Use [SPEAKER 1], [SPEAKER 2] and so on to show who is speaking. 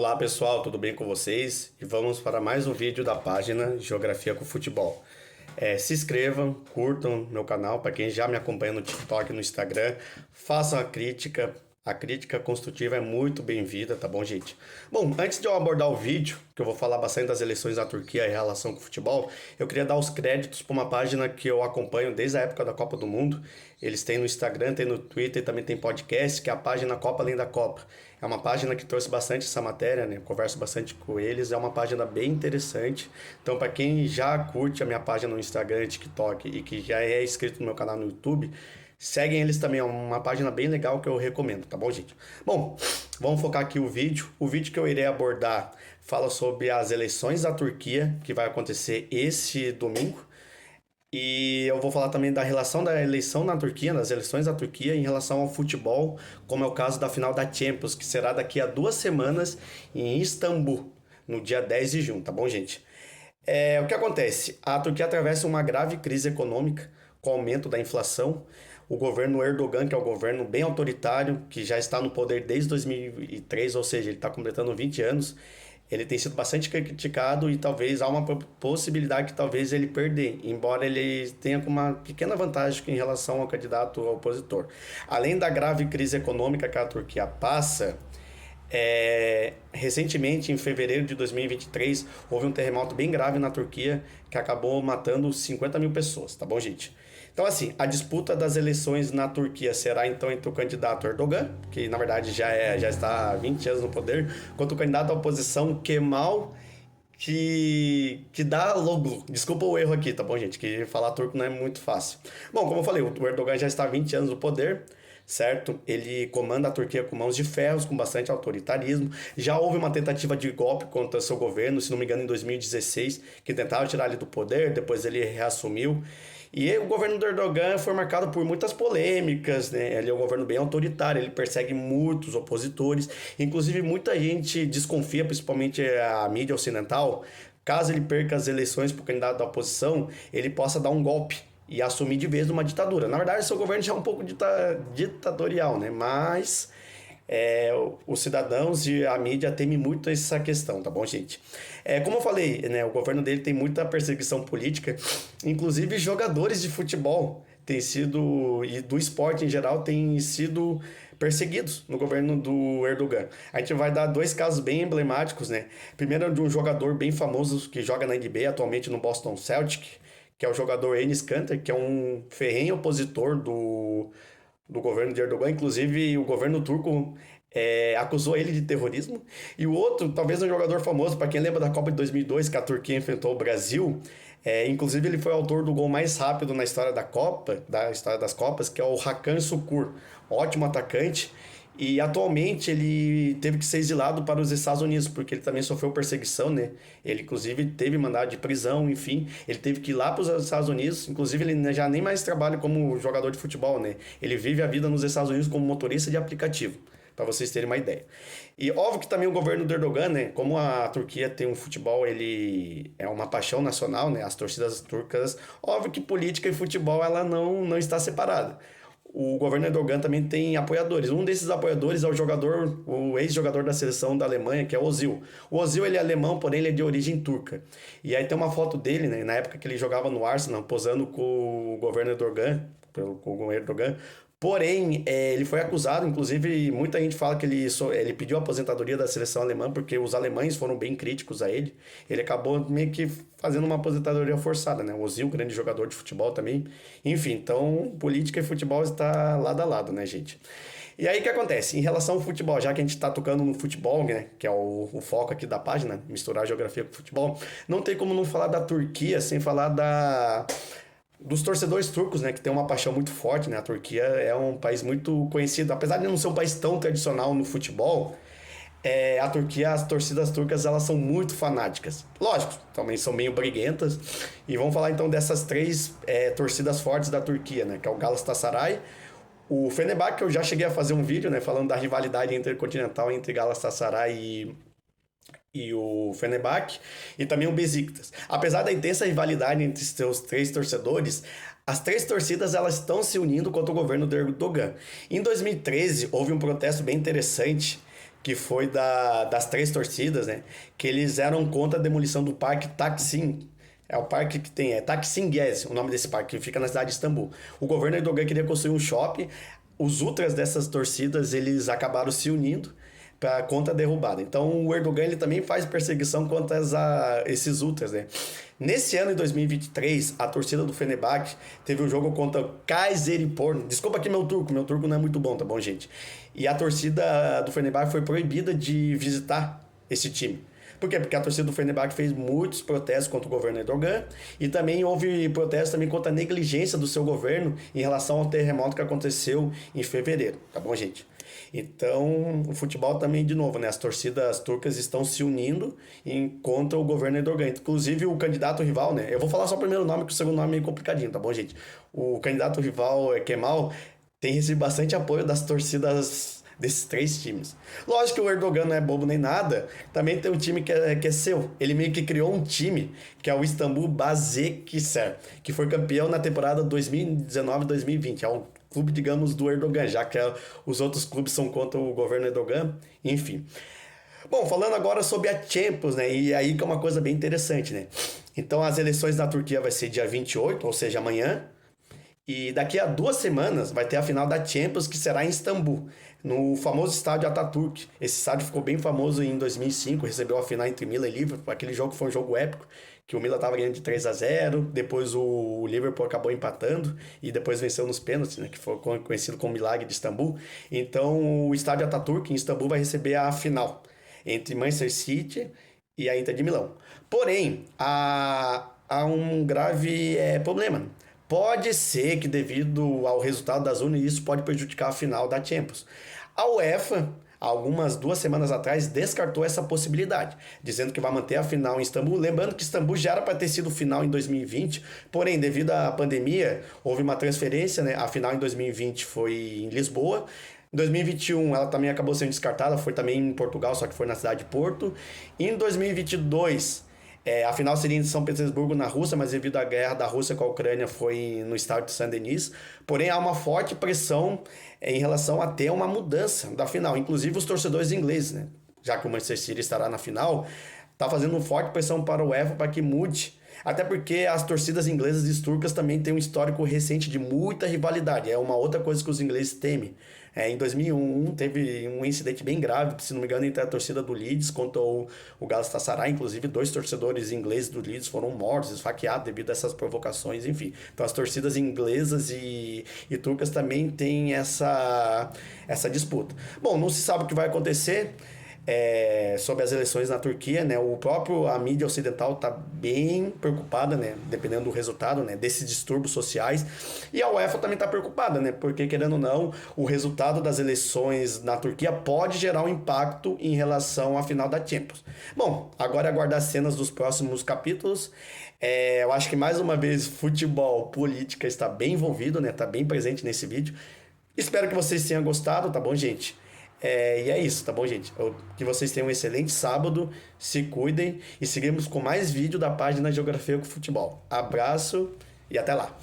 [SPEAKER 1] Olá pessoal, tudo bem com vocês? E vamos para mais um vídeo da página Geografia com Futebol. Se inscrevam, curtam meu canal, para quem já me acompanha no TikTok e no Instagram, façam a crítica construtiva é muito bem-vinda, tá bom, gente? Bom, antes de eu abordar o vídeo, que eu vou falar bastante das eleições da Turquia em relação com o futebol, eu queria dar os créditos para uma página que eu acompanho desde a época da Copa do Mundo. Eles têm no Instagram, tem no Twitter, também tem podcast, que é a página Copa Além da Copa. É uma página que trouxe bastante essa matéria, né? Eu converso bastante com eles, é uma página bem interessante. Então, para quem já curte a minha página no Instagram e TikTok e que já é inscrito no meu canal no YouTube, seguem eles também, é uma página bem legal que eu recomendo, tá bom, gente? Bom, vamos focar aqui o vídeo. O vídeo que eu irei abordar fala sobre as eleições da Turquia, que vai acontecer esse domingo. E eu vou falar também da relação da eleição na Turquia, das eleições da Turquia em relação ao futebol, como é o caso da final da Champions, que será daqui a 2 semanas em Istambul, no dia 10 de junho, tá bom, gente? O que acontece? A Turquia atravessa uma grave crise econômica com o aumento da inflação. O governo Erdogan, que é um governo bem autoritário, que já está no poder desde 2003, ou seja, ele está completando 20 anos, ele tem sido bastante criticado e talvez há uma possibilidade que talvez ele perder, embora ele tenha uma pequena vantagem em relação ao candidato opositor. Além da grave crise econômica que a Turquia passa, recentemente, em fevereiro de 2023, houve um terremoto bem grave na Turquia que acabou matando 50 mil pessoas, tá bom, gente? Então, assim, a disputa das eleições na Turquia será então entre o candidato Erdogan, que na verdade já está há 20 anos no poder, contra o candidato da oposição Kemal, que dá logo. Desculpa o erro aqui, tá bom, gente? Que falar turco não é muito fácil. Bom, como eu falei, o Erdogan já está há 20 anos no poder, certo? Ele comanda a Turquia com mãos de ferros, com bastante autoritarismo. Já houve uma tentativa de golpe contra seu governo, se não me engano, em 2016, que tentava tirar ele do poder, depois ele reassumiu. E o governo do Erdogan foi marcado por muitas polêmicas, né? Ele é um governo bem autoritário, ele persegue muitos opositores, inclusive muita gente desconfia, principalmente a mídia ocidental, caso ele perca as eleições para o candidato da oposição, ele possa dar um golpe e assumir de vez uma ditadura. Na verdade, seu governo já é um pouco ditatorial, né? Mas os cidadãos e a mídia temem muito essa questão, tá bom, gente? Como eu falei, né, o governo dele tem muita perseguição política, inclusive jogadores de futebol têm sido, e do esporte em geral, têm sido perseguidos no governo do Erdogan. A gente vai dar dois casos bem emblemáticos, né? Primeiro é de um jogador bem famoso que joga na NBA, atualmente no Boston Celtic, que é o jogador Enes Kanter, que é um ferrenho opositor do governo de Erdogan. Inclusive, o governo turco acusou ele de terrorismo. E o outro, talvez um jogador famoso, para quem lembra da Copa de 2002, que a Turquia enfrentou o Brasil, inclusive ele foi autor do gol mais rápido na história da Copa, da história das Copas, que é o Hakan Şükür, ótimo atacante. E atualmente ele teve que ser exilado para os Estados Unidos, porque ele também sofreu perseguição, né? Ele inclusive teve mandado de prisão, enfim. Ele teve que ir lá para os Estados Unidos, inclusive ele já nem mais trabalha como jogador de futebol, né? Ele vive a vida nos Estados Unidos como motorista de aplicativo, para vocês terem uma ideia. E óbvio que também o governo do Erdogan, né? Como a Turquia tem um futebol, ele é uma paixão nacional, né? As torcidas turcas, óbvio que política e futebol ela não está separada. O governo Erdogan também tem apoiadores. Um desses apoiadores é o ex-jogador da seleção da Alemanha, que é o Ozil. O Ozil, ele é alemão, porém ele é de origem turca. E aí tem uma foto dele, né, na época que ele jogava no Arsenal, posando com o governo Erdogan, com o Erdogan. Porém, ele foi acusado, inclusive muita gente fala que ele pediu a aposentadoria da seleção alemã porque os alemães foram bem críticos a ele. Ele acabou meio que fazendo uma aposentadoria forçada, né? O Ozil, grande jogador de futebol também. Enfim, então política e futebol está lado a lado, né, gente? E aí o que acontece? Em relação ao futebol, já que a gente está tocando no futebol, né, que é o foco aqui da página, misturar geografia com futebol, não tem como não falar da Turquia sem falar dos torcedores turcos, né, que tem uma paixão muito forte, né? A Turquia é um país muito conhecido, apesar de não ser um país tão tradicional no futebol, a Turquia, as torcidas turcas, elas são muito fanáticas. Lógico, também são meio briguentas. E vamos falar então dessas três torcidas fortes da Turquia, né, que é o Galatasaray, o Fenerbahçe, que eu já cheguei a fazer um vídeo, né, falando da rivalidade intercontinental entre Galatasaray e o Fenerbahçe, e também o Besiktas. Apesar da intensa rivalidade entre seus três torcedores, as três torcidas elas estão se unindo contra o governo do Erdogan. Em 2013, houve um protesto bem interessante que foi das três torcidas, né? Que eles eram contra a demolição do Parque Taksim. É o parque que tem, Taksim Gezi, o nome desse parque, que fica na cidade de Istambul. O governo Erdogan queria construir um shopping, os ultras dessas torcidas, eles acabaram se unindo para contra a derrubada. Então o Erdogan ele também faz perseguição contra esses ultras, né? Nesse ano, em 2023, a torcida do Fenerbahçe teve um jogo contra o Kayserispor. Desculpa aqui meu turco não é muito bom, tá bom, gente? E a torcida do Fenerbahçe foi proibida de visitar esse time. Por quê? Porque a torcida do Fenerbahçe fez muitos protestos contra o governo Erdogan e também houve protestos também contra a negligência do seu governo em relação ao terremoto que aconteceu em fevereiro, tá bom, gente? Então, o futebol também, de novo, né? As torcidas turcas estão se unindo contra o governo Erdogan. Inclusive, o candidato rival, né? Eu vou falar só o primeiro nome, que o segundo nome é meio complicadinho, tá bom, gente? O candidato rival, Kemal, tem recebido bastante apoio das torcidas desses três times. Lógico que o Erdogan não é bobo nem nada, também tem um time que é seu. Ele meio que criou um time, que é o Istambul Basaksehir, que foi campeão na temporada 2019-2020. É um clube, digamos, do Erdogan, já que os outros clubes são contra o governo Erdogan, enfim. Bom, falando agora sobre a Champions, né? E aí que é uma coisa bem interessante, né? Então, as eleições na Turquia vai ser dia 28, ou seja, amanhã. E daqui a 2 semanas vai ter a final da Champions, que será em Istambul, no famoso estádio Atatürk. Esse estádio ficou bem famoso em 2005, recebeu a final entre Milan e Liverpool. Aquele jogo foi um jogo épico, que o Milan estava ganhando de 3-0, depois o Liverpool acabou empatando e depois venceu nos pênaltis, né, que foi conhecido como Milagre de Istambul. Então o estádio Atatürk em Istambul vai receber a final entre Manchester City e a Inter de Milão. Porém, há um grave problema. Pode ser que devido ao resultado das urnas, isso pode prejudicar a final da Champions. A UEFA, algumas 2 semanas atrás, descartou essa possibilidade, dizendo que vai manter a final em Istambul. Lembrando que Istambul já era para ter sido final em 2020, porém, devido à pandemia, houve uma transferência, né? A final em 2020 foi em Lisboa. Em 2021, ela também acabou sendo descartada, foi também em Portugal, só que foi na cidade de Porto. E em 2022... a final seria em São Petersburgo, na Rússia, mas devido à guerra da Rússia com a Ucrânia foi no estádio de Saint-Denis. Porém, há uma forte pressão em relação a ter uma mudança da final. Inclusive, os torcedores ingleses, né? Já que o Manchester City estará na final, está fazendo uma forte pressão para o UEFA para que mude. Até porque as torcidas inglesas e turcas também têm um histórico recente de muita rivalidade. É uma outra coisa que os ingleses temem. Em 2001 teve um incidente bem grave, se não me engano, entre a torcida do Leeds contra o Galatasaray. Inclusive, 2 torcedores ingleses do Leeds foram mortos, esfaqueados devido a essas provocações, enfim. Então, as torcidas inglesas e turcas também têm essa disputa. Bom, não se sabe o que vai acontecer sobre as eleições na Turquia, né? A mídia ocidental está bem preocupada, né? Dependendo do resultado, né? Desses distúrbios sociais. E a UEFA também está preocupada, né? Porque, querendo ou não, o resultado das eleições na Turquia pode gerar um impacto em relação à final da Champions. Bom, agora é aguardar as cenas dos próximos capítulos. Eu acho que, mais uma vez, futebol, política está bem envolvido, né? Está bem presente nesse vídeo. Espero que vocês tenham gostado, tá bom, gente? E é isso, tá bom, gente? Que vocês tenham um excelente sábado, se cuidem e seguimos com mais vídeo da página Geografia com Futebol. Abraço e até lá!